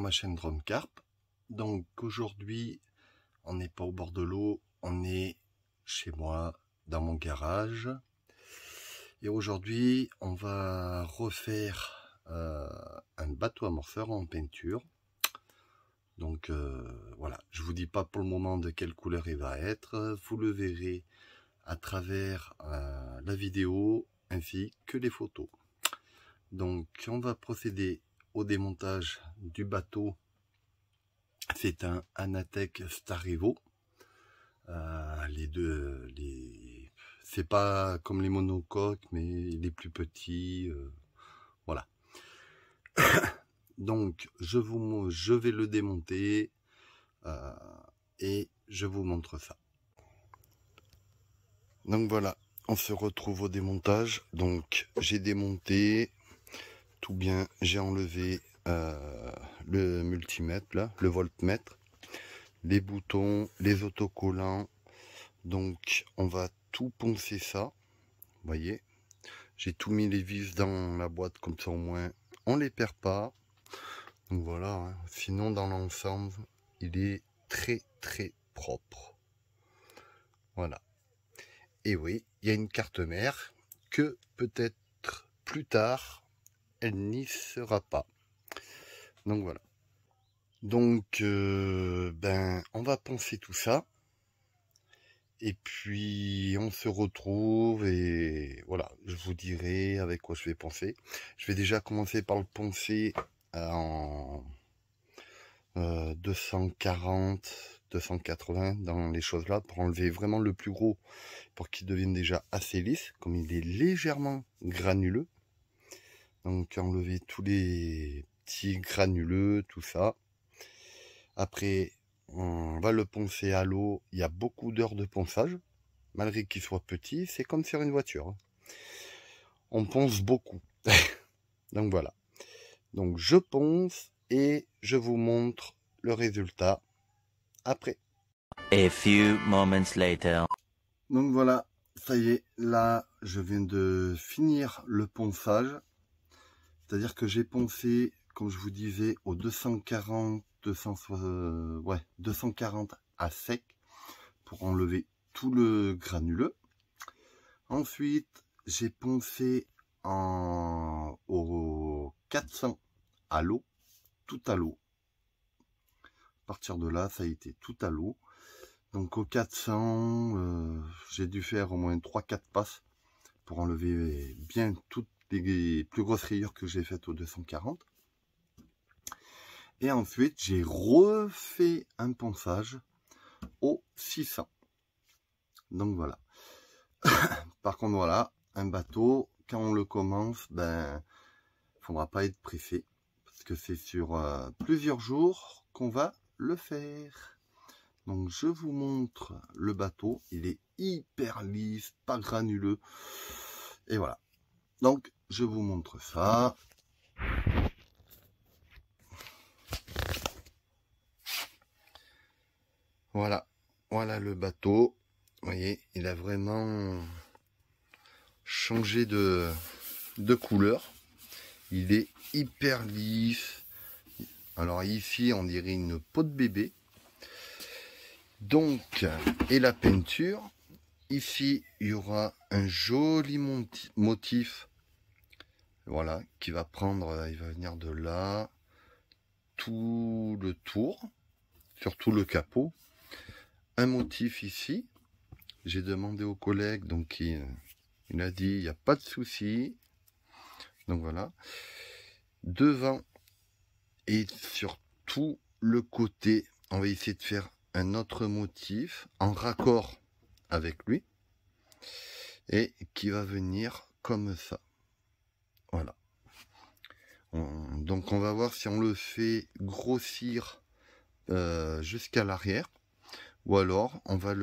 ma chaîne Drone Carp. Donc aujourd'hui, on n'est pas au bord de l'eau, on est chez moi, dans mon garage. Et aujourd'hui, on va refaire un bateau amorceur en peinture. Donc voilà, je vous dis pas pour le moment de quelle couleur il va être. Vous le verrez à travers la vidéo ainsi que les photos. Donc on va procéder au démontage du bateau. C'est un Hanatech Starivo. C'est pas comme les monocoques, mais les plus petits. Voilà. Donc je vais le démonter et je vous montre ça. Donc voilà, on se retrouve au démontage. Donc j'ai démonté tout bien, j'ai enlevé le multimètre là, le voltmètre, les boutons, les autocollants. Donc on va tout poncer ça. Vous voyez, j'ai tout mis les vis dans la boîte, comme ça au moins on les perd pas. Donc voilà, hein. Sinon dans l'ensemble il est très très propre. Voilà. Et oui, il y a une carte mère que peut-être plus tard elle n'y sera pas. Donc voilà. Donc on va poncer tout ça. Et puis on se retrouve et voilà, je vous dirai avec quoi je vais poncer. Je vais déjà commencer par le poncer en 240, 280 dans les choses là, pour enlever vraiment le plus gros, pour qu'il devienne déjà assez lisse, comme il est légèrement granuleux. Donc enlever tous les petits granuleux, tout ça. Après, on va le poncer à l'eau. Il y a beaucoup d'heures de ponçage. Malgré qu'il soit petit, c'est comme sur une voiture. On ponce beaucoup. Donc voilà. Donc je ponce et je vous montre le résultat après. A few moments later. Donc voilà, ça y est, là je viens de finir le ponçage. C'est-à-dire que j'ai poncé, comme je vous disais, au 240 à sec pour enlever tout le granuleux. Ensuite, j'ai poncé au 400 à l'eau, tout à l'eau. À partir de là, ça a été tout à l'eau. Donc au 400, j'ai dû faire au moins 3-4 passes pour enlever bien toutes les plus grosses rayures que j'ai faites au 240. Et ensuite, j'ai refait un ponçage au 600. Donc voilà. Par contre, voilà, un bateau, quand on le commence, faudra pas être pressé. Parce que c'est sur plusieurs jours qu'on va le faire. Donc je vous montre le bateau. Il est hyper lisse, pas granuleux. Et voilà. Donc je vous montre ça. Voilà. Voilà le bateau. Vous voyez, il a vraiment changé de couleur. Il est hyper lisse. Alors ici, on dirait une peau de bébé. Donc, et la peinture. Ici, il y aura un joli motif. Voilà, qui va prendre, il va venir de là, tout le tour, surtout le capot. Un motif ici. J'ai demandé au collègue, donc il a dit, il n'y a pas de souci. Donc voilà. Devant et sur tout le côté, on va essayer de faire un autre motif en raccord avec lui. Et qui va venir comme ça. Voilà. Donc on va voir si on le fait grossir jusqu'à l'arrière. Ou alors on va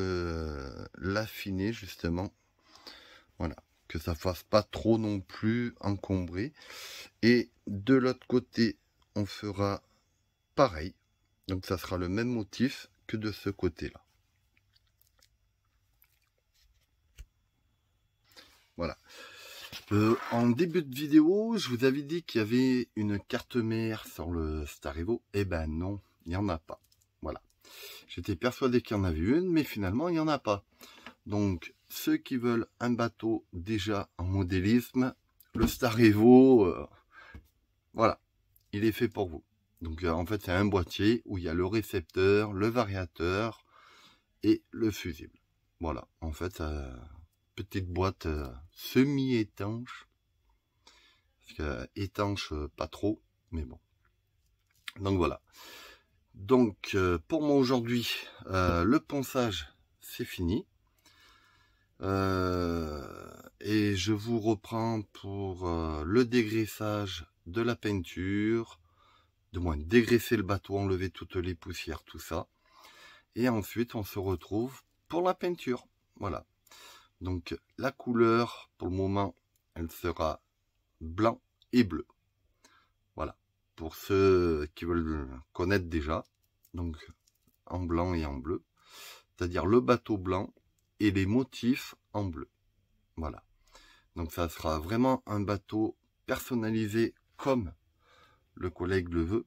l'affiner justement. Voilà. Que ça fasse pas trop non plus encombré. Et de l'autre côté, on fera pareil. Donc ça sera le même motif que de ce côté-là. Voilà. En début de vidéo, je vous avais dit qu'il y avait une carte mère sur le Starivo. Eh ben non, il n'y en a pas. Voilà. J'étais persuadé qu'il y en avait une, mais finalement, il n'y en a pas. Donc, ceux qui veulent un bateau déjà en modélisme, le Starivo, voilà, il est fait pour vous. Donc, en fait, c'est un boîtier où il y a le récepteur, le variateur et le fusible. Voilà, en fait, petite boîte semi-étanche. Parce que étanche, pas trop, mais bon. Donc voilà. Donc, pour moi aujourd'hui, le ponçage, c'est fini. Et je vous reprends pour le dégraissage de la peinture, de moins dégraisser le bateau, enlever toutes les poussières, tout ça. Et ensuite, on se retrouve pour la peinture. Voilà. Donc, la couleur, pour le moment, elle sera blanc et bleu. Voilà. Pour ceux qui veulent connaître déjà. Donc, en blanc et en bleu. C'est-à-dire le bateau blanc et les motifs en bleu. Voilà. Donc, ça sera vraiment un bateau personnalisé comme le collègue le veut.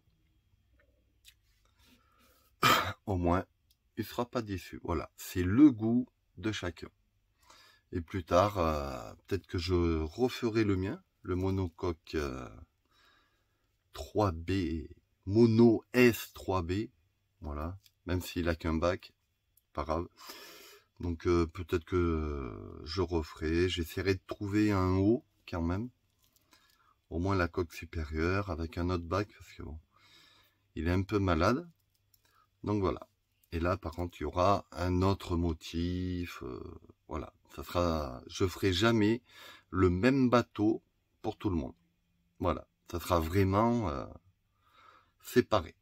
Au moins, il ne sera pas déçu. Voilà, c'est le goût de chacun. Et plus tard, peut-être que je referai le mien, le monocoque 3B, Mono S3B. Voilà, même s'il a qu'un bac, pas grave. Donc peut-être que je referai. J'essaierai de trouver un haut quand même. Au moins la coque supérieure avec un autre bac parce que bon, il est un peu malade. Donc voilà. Et là, par contre, il y aura un autre motif. Voilà. Ça sera. Je ferai jamais le même bateau pour tout le monde. Voilà. Ça sera vraiment séparé.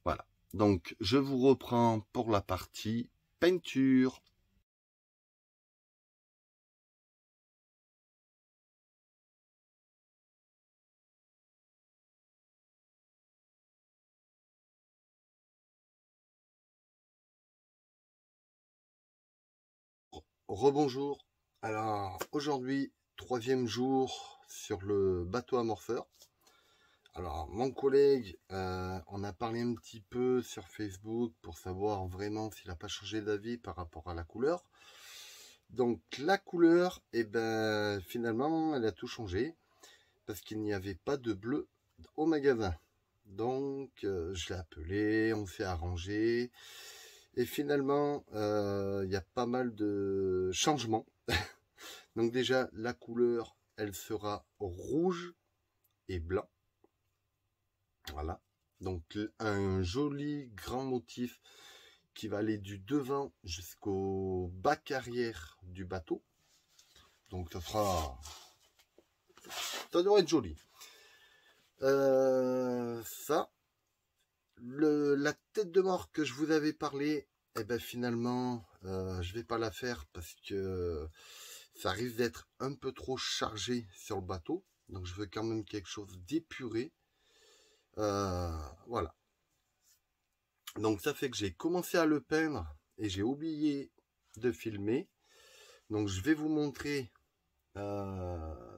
Voilà. Donc, je vous reprends pour la partie peinture. Rebonjour. Alors, aujourd'hui, 3e jour sur le bateau amorceur. Alors, mon collègue, on a parlé un petit peu sur Facebook pour savoir vraiment s'il n'a pas changé d'avis par rapport à la couleur. Donc, la couleur, eh ben, finalement, elle a tout changé parce qu'il n'y avait pas de bleu au magasin. Donc, je l'ai appelé, on s'est arrangé. Et finalement, il y a pas mal de changements. Donc déjà, la couleur, elle sera rouge et blanc. Voilà. Donc un joli grand motif qui va aller du devant jusqu'au bac arrière du bateau. Donc ça doit être joli. Ça, la tête de mort que je vous avais parlé, eh ben finalement, je vais pas la faire parce que ça risque d'être un peu trop chargé sur le bateau. Donc je veux quand même quelque chose d'épuré. Voilà. Donc ça fait que j'ai commencé à le peindre et j'ai oublié de filmer. Donc je vais vous montrer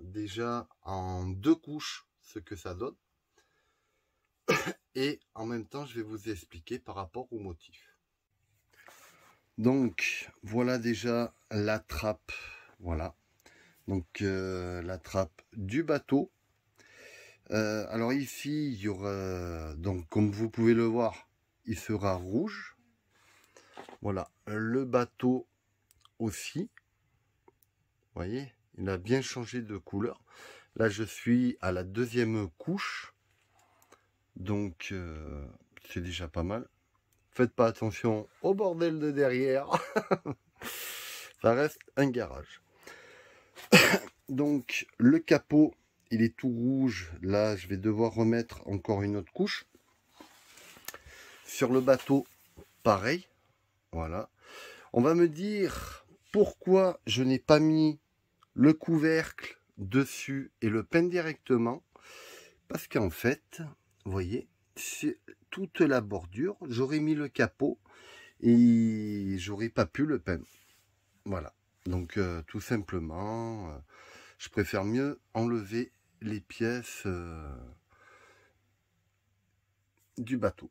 déjà en 2 couches ce que ça donne. Et en même temps, je vais vous expliquer par rapport au motif. Donc voilà déjà la trappe. Voilà. Donc la trappe du bateau. Alors ici, il y aura, donc comme vous pouvez le voir, il sera rouge. Voilà, le bateau aussi. Vous voyez, il a bien changé de couleur. Là, je suis à la 2e couche. Donc, c'est déjà pas mal. Faites pas attention au bordel de derrière. Ça reste un garage. Donc, le capot, il est tout rouge. Là, je vais devoir remettre encore une autre couche. Sur le bateau, pareil. Voilà. On va me dire pourquoi je n'ai pas mis le couvercle dessus et le peindre directement. Parce qu'en fait, vous voyez, c'est toute la bordure. J'aurais mis le capot et j'aurais pas pu le peindre. Voilà. Donc tout simplement, je préfère mieux enlever les pièces du bateau.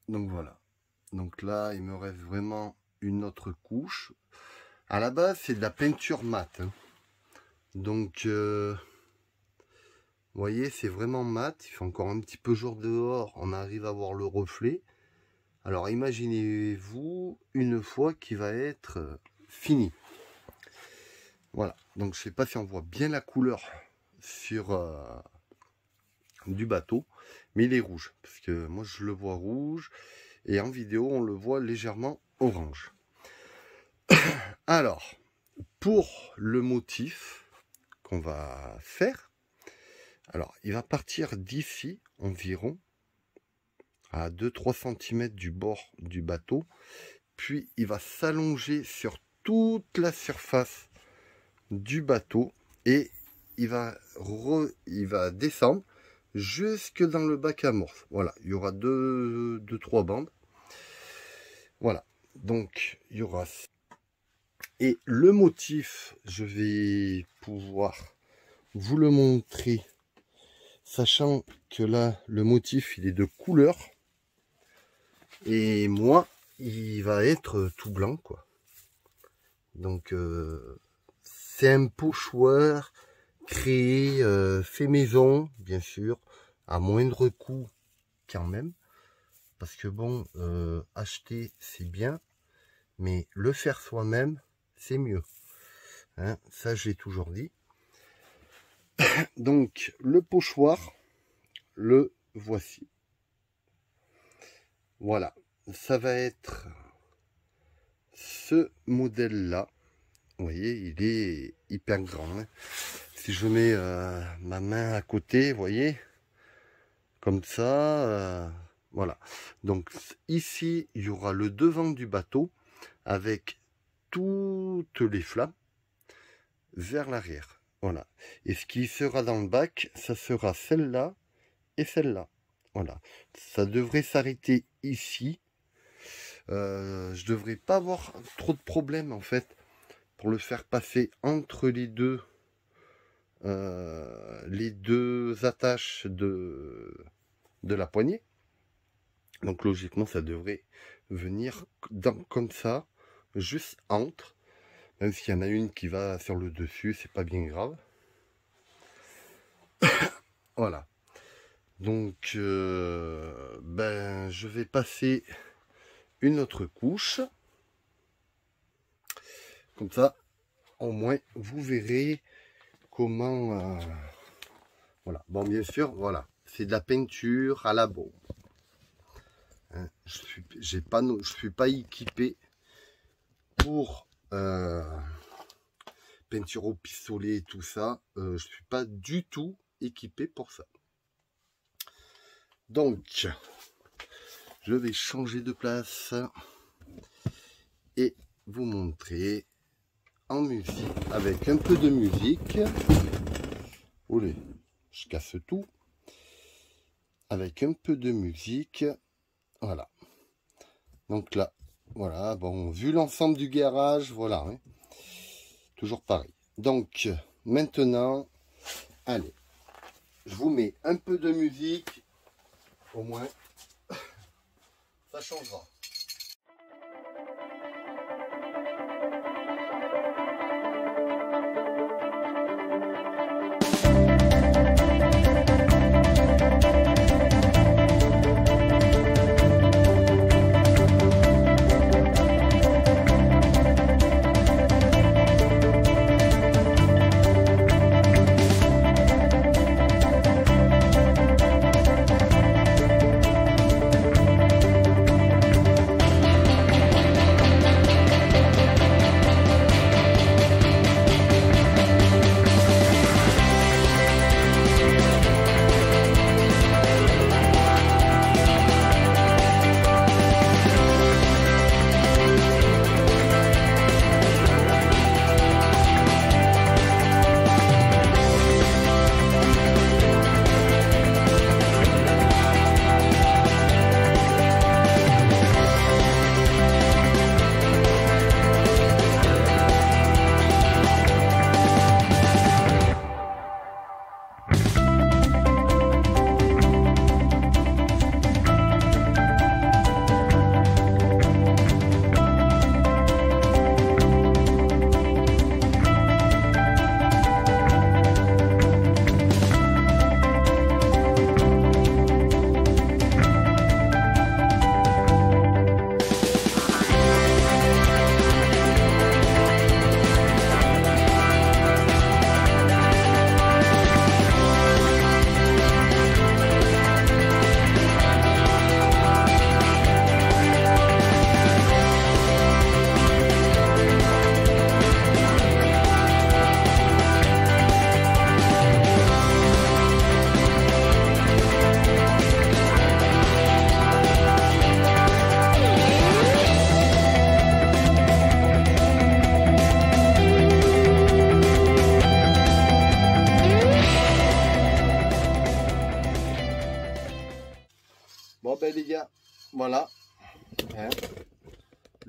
Donc voilà. Donc là, il me reste vraiment une autre couche. À la base, c'est de la peinture mat. Hein. Donc, vous voyez, c'est vraiment mat. Il fait encore un petit peu jour dehors. On arrive à voir le reflet. Alors, imaginez-vous une fois qu'il va être fini. Voilà. Donc, je ne sais pas si on voit bien la couleur sur du bateau. Mais il est rouge. Parce que moi, je le vois rouge. Et en vidéo, on le voit légèrement orange. Alors, pour le motif qu'on va faire, alors il va partir d'ici environ à 2-3 cm du bord du bateau, puis il va s'allonger sur toute la surface du bateau et il va descendre jusque dans le bac amorce. Voilà, il y aura 2-3 bandes. Voilà, donc il y aura. Et le motif, je vais pouvoir vous le montrer, sachant que là, le motif, il est de couleur. Et moi, il va être tout blanc, quoi. Donc, c'est un pochoir créé, fait maison, bien sûr, à moindre coût quand même. Parce que bon, acheter, c'est bien, mais le faire soi-même, c'est mieux. Hein, ça, j'ai toujours dit. Donc, le pochoir, le voici. Voilà. Ça va être ce modèle-là. Vous voyez, il est hyper grand. Hein. Si je mets ma main à côté, vous voyez, comme ça, voilà. Donc, ici, il y aura le devant du bateau avec toutes les flammes vers l'arrière. Voilà. Et ce qui sera dans le bac, ça sera celle-là et celle-là. Voilà. Ça devrait s'arrêter ici. Je devrais pas avoir trop de problèmes en fait pour le faire passer entre les deux attaches de la poignée. Donc logiquement, ça devrait venir comme ça. Juste entre, même s'il y en a une qui va sur le dessus, c'est pas bien grave. Voilà. Donc, je vais passer une autre couche. Comme ça, au moins, vous verrez comment... voilà. Bon, bien sûr, voilà. C'est de la peinture à la bombe. Hein, je suis pas équipé pour peinture au pistolet et tout ça. Je suis pas du tout équipé pour ça. Donc, je vais changer de place et vous montrer en musique, avec un peu de musique. Oulé, je casse tout. Avec un peu de musique. Voilà. Donc là, voilà, bon, vu l'ensemble du garage, voilà, hein, toujours pareil. Donc, maintenant, allez, je vous mets un peu de musique, au moins, ça changera.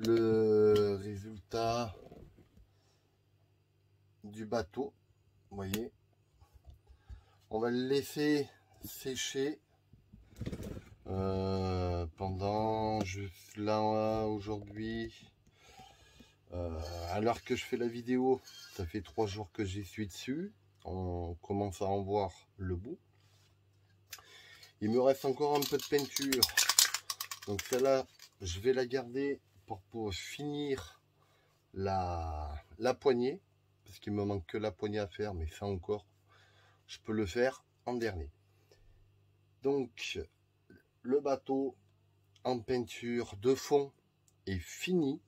le résultat du bateau. Vous voyez, on va le laisser sécher pendant, là aujourd'hui, à l'heure que je fais la vidéo, ça fait 3 jours que j'y suis dessus. On commence à en voir le bout. Il me reste encore un peu de peinture, donc celle-là je vais la garder pour finir la poignée, parce qu'il me manque que la poignée à faire, mais ça encore je peux le faire en dernier. Donc le bateau en peinture de fond est fini.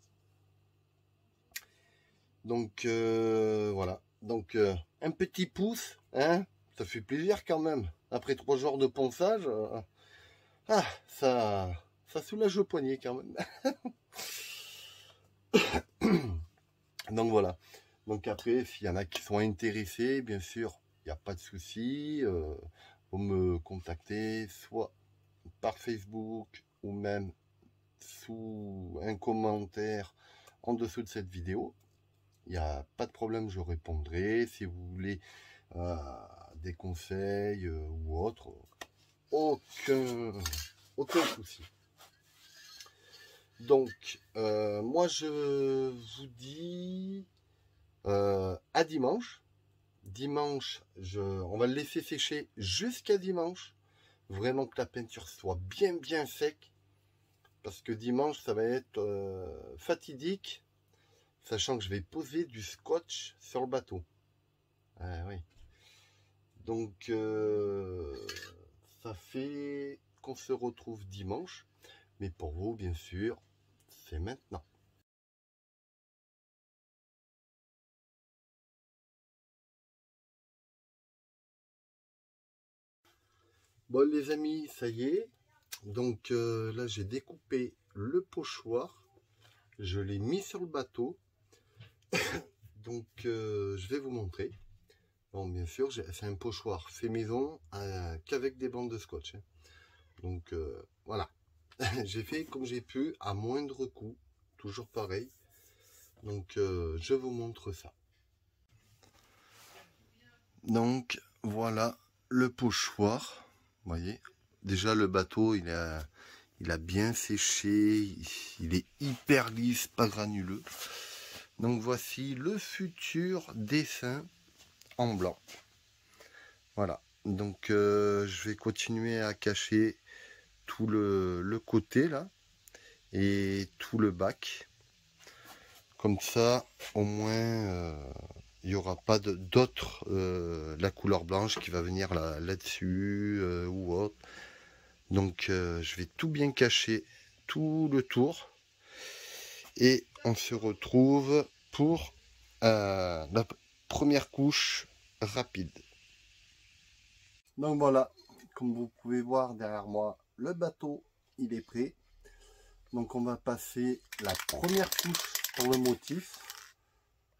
Donc voilà, donc un petit pouce, hein, ça fait plaisir quand même. Après 3 jours de ponçage, ça soulage le poignet quand même. Donc voilà. Donc après, s'il y en a qui sont intéressés, bien sûr, il n'y a pas de souci. Vous me contacter soit par Facebook ou même sous un commentaire en dessous de cette vidéo. Il n'y a pas de problème, je répondrai. Si vous voulez des conseils ou autre, aucun souci. Donc, moi je vous dis à dimanche. Dimanche, on va le laisser sécher jusqu'à dimanche. Vraiment que la peinture soit bien sec. Parce que dimanche, ça va être fatidique. Sachant que je vais poser du scotch sur le bateau. Oui. Donc, ça fait qu'on se retrouve dimanche. Mais pour vous, bien sûr, c'est maintenant. Bon les amis, ça y est. Donc là, j'ai découpé le pochoir. Je l'ai mis sur le bateau. Donc, je vais vous montrer. Bon, bien sûr, c'est un pochoir fait maison qu'avec des bandes de scotch. Hein. Donc, voilà. J'ai fait comme j'ai pu, à moindre coût. Toujours pareil. Donc, je vous montre ça. Donc, voilà le pochoir. Vous voyez, déjà le bateau, il a bien séché. Il est hyper lisse, pas granuleux. Donc, voici le futur dessin en blanc. Voilà. Donc, je vais continuer à cacher tout le côté là et tout le bac. Comme ça, au moins, il n'y aura pas d'autre la couleur blanche qui va venir là-dessus ou autre. Donc, je vais tout bien cacher, tout le tour. Et on se retrouve pour la première couche rapide. Donc voilà, comme vous pouvez voir derrière moi, le bateau, il est prêt. Donc on va passer la première couche pour le motif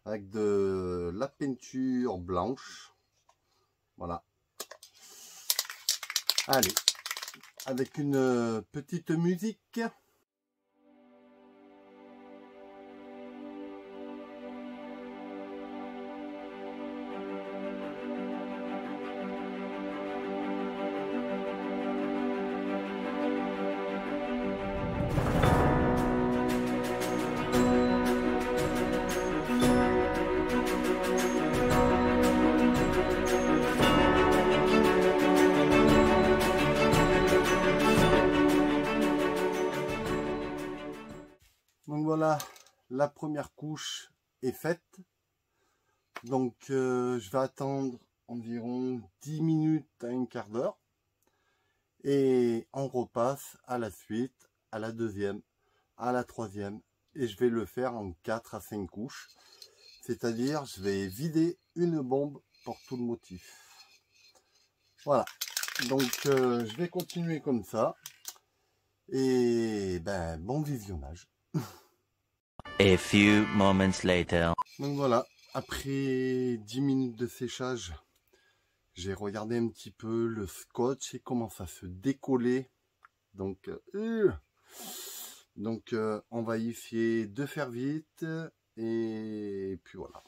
avec de la peinture blanche. Voilà. Allez, avec une petite musique. Donc voilà, la première couche est faite. Donc je vais attendre environ 10 minutes à un quart d'heure. Et on repasse à la suite, à la deuxième, à la troisième. Et je vais le faire en 4 à 5 couches. C'est-à-dire, je vais vider une bombe pour tout le motif. Voilà. Donc je vais continuer comme ça. Et ben, bon visionnage. A few moments later. Donc voilà, après 10 minutes de séchage, j'ai regardé un petit peu le scotch et commence à se décoller. Donc, Donc on va essayer de faire vite et puis voilà.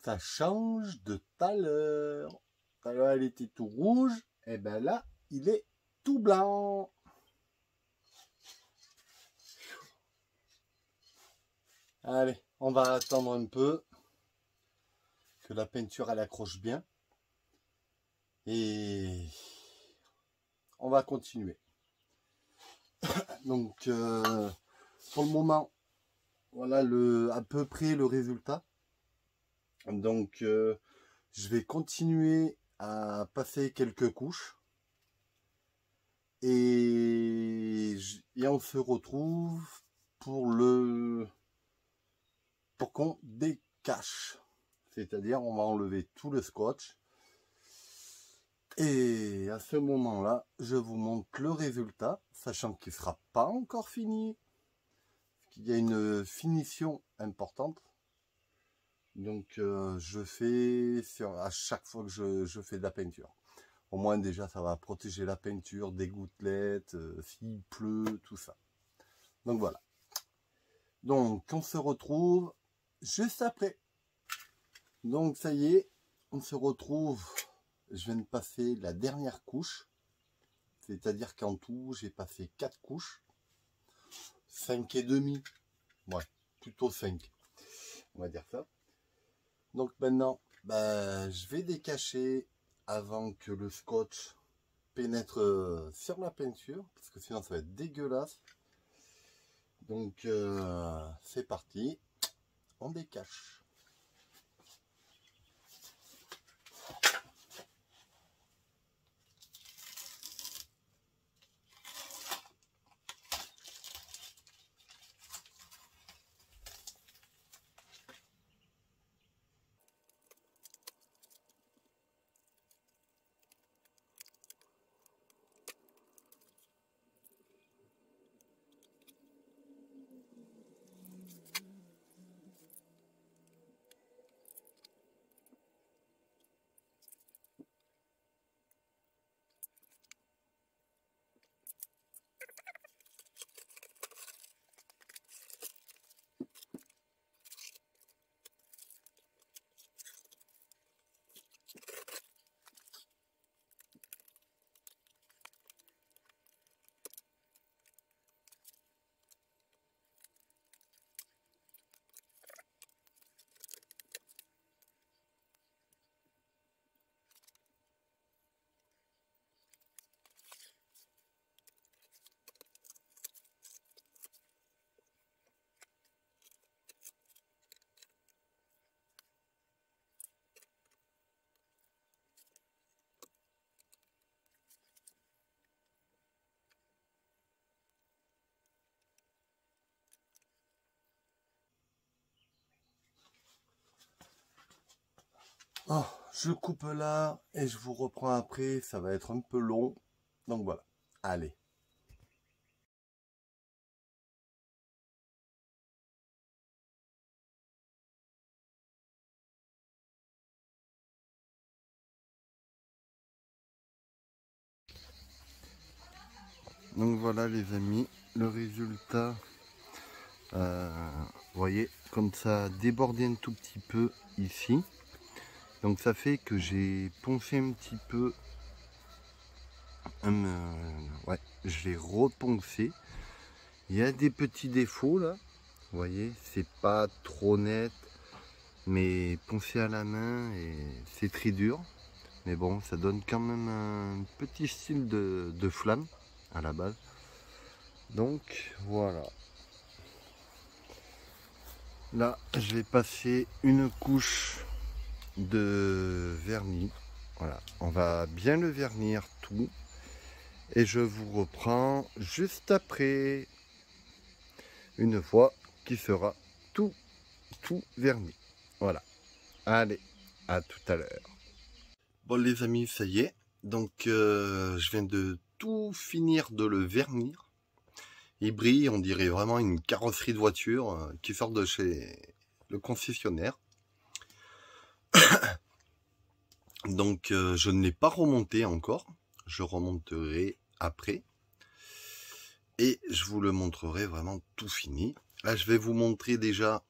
Ça change de tout à l'heure. Tout à l'heure, elle était tout rouge. Et ben là, il est tout blanc. Allez, on va attendre un peu que la peinture elle accroche bien. Et on va continuer. Donc, pour le moment, voilà à peu près le résultat. Donc, je vais continuer à passer quelques couches. Et on se retrouve pour qu'on décache. C'est-à-dire, on va enlever tout le scotch. Et à ce moment-là, je vous montre le résultat, sachant qu'il ne sera pas encore fini. Il y a une finition importante. Donc je fais à chaque fois que je fais de la peinture. Au moins déjà ça va protéger la peinture des gouttelettes, s'il pleut, tout ça. Donc voilà. Donc on se retrouve juste après. Donc ça y est, on se retrouve. Je viens de passer la dernière couche. C'est-à-dire qu'en tout, j'ai passé 4 couches. 5 et demi. Ouais, plutôt 5. On va dire ça. Donc maintenant, je vais décacher avant que le scotch pénètre sur la peinture, parce que sinon ça va être dégueulasse. Donc c'est parti, on décache. Oh, je coupe là et je vous reprends après, ça va être un peu long. Donc voilà, allez. Donc voilà les amis, le résultat, vous voyez, comme ça a débordé un tout petit peu ici. Donc ça fait que j'ai poncé un petit peu, ouais, je l'ai reponcé. Il y a des petits défauts là, vous voyez, c'est pas trop net, mais poncé à la main et c'est très dur. Mais bon, ça donne quand même un petit style de flamme à la base. Donc voilà. Là, je vais passer une couche de vernis. Voilà, on va bien le vernir tout. Et je vous reprends juste après. Une fois qu'il sera tout verni. Voilà. Allez, à tout à l'heure. Bon les amis, ça y est. Donc je viens de tout finir de le vernir. Il brille, on dirait vraiment une carrosserie de voiture qui sort de chez le concessionnaire. Donc je ne l'ai pas remonté encore. Je remonterai après. Et je vous le montrerai vraiment tout fini. Là, je vais vous montrer déjà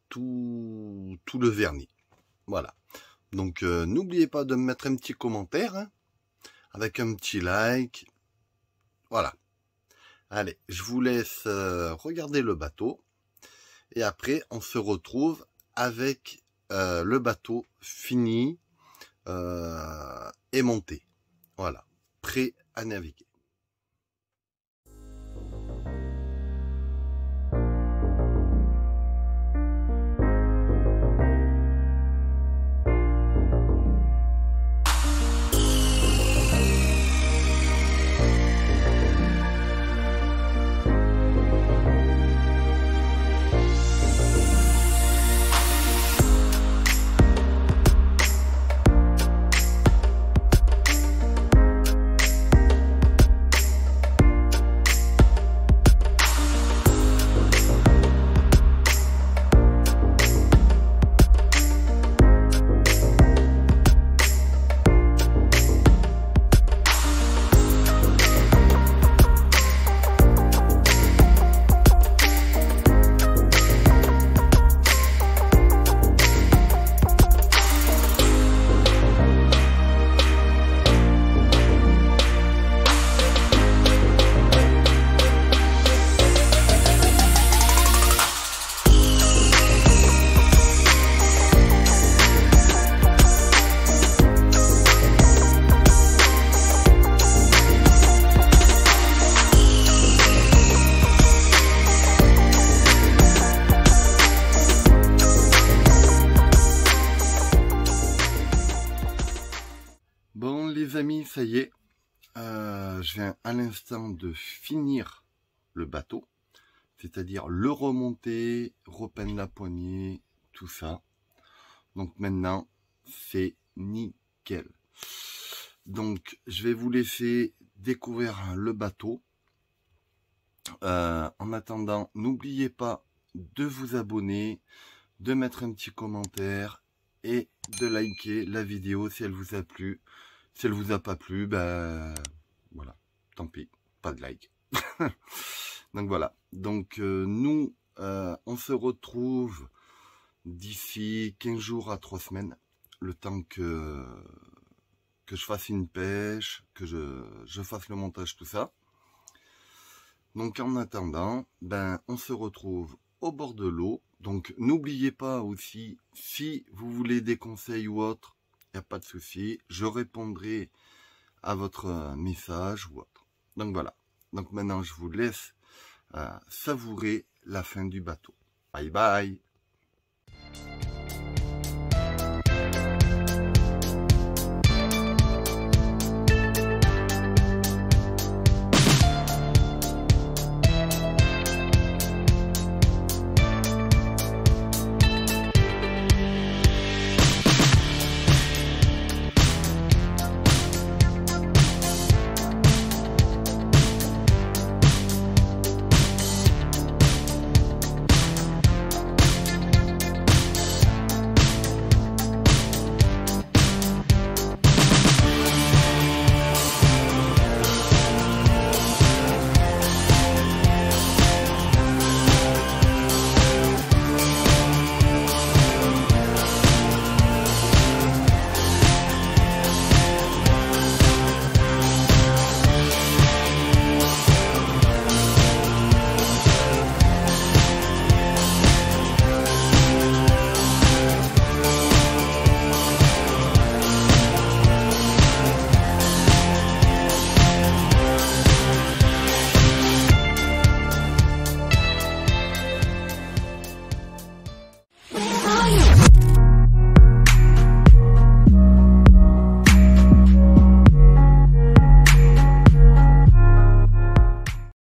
tout le vernis. Voilà. Donc, n'oubliez pas de me mettre un petit commentaire, hein, avec un petit like. Voilà. Allez, je vous laisse regarder le bateau. Et après, on se retrouve avec le bateau fini et monté. Voilà. Prêt à naviguer. Bon les amis, ça y est, je viens à l'instant de finir le bateau, c'est-à-dire le remonter, repeindre la poignée, tout ça. Donc maintenant, c'est nickel. Donc je vais vous laisser découvrir le bateau. En attendant, n'oubliez pas de vous abonner, de mettre un petit commentaire et de liker la vidéo si elle vous a plu. Si elle vous a pas plu, ben voilà, tant pis, pas de like. Donc voilà, donc nous, on se retrouve d'ici 15 jours à 3 semaines, le temps que je fasse une pêche, que je fasse le montage, tout ça. Donc en attendant, ben on se retrouve au bord de l'eau. Donc n'oubliez pas aussi, si vous voulez des conseils ou autre, il n'y a pas de souci, je répondrai à votre message ou autre. Donc voilà, donc maintenant je vous laisse savourer la fin du bateau. Bye bye.